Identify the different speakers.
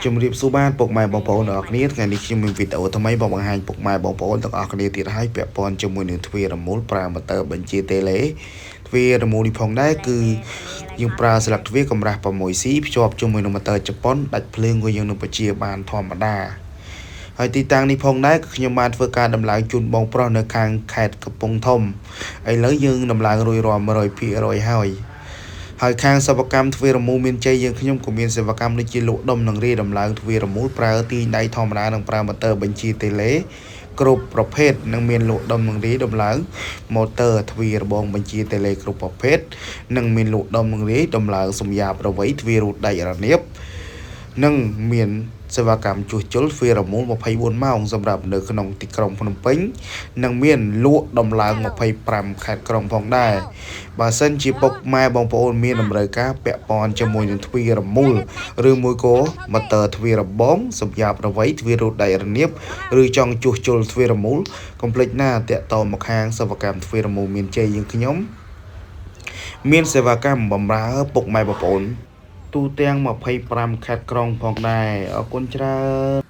Speaker 1: ជំរាបសួរបាទពុកម៉ែបងប្អូនទាំងអស់គ្នាថ្ងៃនេះខ្ញុំមានវីដេអូថ្មីមកបង្ហាញពុកម៉ែបងប្អូនទាំងអស់គ្នាទៀតហើយពាក់ព័ន្ធជាមួយនឹងទ្វាររមូលប្រើម៉ូទ័របញ្ជាតេឡេទ្វាររមូលនេះផងដែរគឺយើងប្រើស្លាកទ្វារកម្រាស់ 6C ភ្ជាប់ជាមួយនឹងម៉ូទ័រជប៉ុនដាច់ភ្លើងក៏យើងនឹងបញ្ជាបានធម្មតាហើយទីតាំងនេះផងដែរគឺខ្ញុំបានធ្វើការដំឡើងជូនបងប្រុសនៅខាងខេត្តកំពង់ធំឥឡូវយើងដំឡើងរួចរាល់ 100% ហើយខាងសិប្បកម្មទ្វាររមូលមានជ័យយើងខ្ញុំក៏មានសិប្បកម្មដូចជាលក់ដុំនិងរាយដំឡើងទ្វាររមូលប្រើទីដៃធម្មតានិងប្រើម៉ូទ័របញ្ជាតេឡេគ្រប់ប្រភេទនិងមានលក់ដុំនិងរាយដំឡើងម៉ូទ័រទ្វាររបងបញ្ជាតេឡេគ្រប់ប្រភេទនិងមានលក់ដុំនិងរាយដំឡើងសំយ៉ាបរវៃទ្វាររូតដាច់រនាបនិងមានសេវាកម្មជួសជុលទ្វាររមូល24ម៉ោងសម្រាប់នៅក្នុងទីក្រុងភ្នំពេញនិងមានលក់ដំឡើង25ខេត្តក្រុងផងដែរបើសិនជាពុកម៉ែបងប្អូនមានតម្រូវការពាក់ព័ន្ធជាមួយនឹងទ្វាររមូលឬមួយក៏ម៉ូទ័រទ្វាររបងសំយ៉ាបរវៃទ្វាររូតដាច់រនាបឬចង់ជួសជុលទ្វាររមូលកុំភ្លេចណាតាក់ទងមកខាងសេវាកម្មទ្វាររមូលមានជ័យយើងខ្ញុំមានសេវាកម្មបម្រើពុកម៉ែបងប្អូនទូទាំង25ខេត្តក្រុងផងដែរអរគុណច្រើន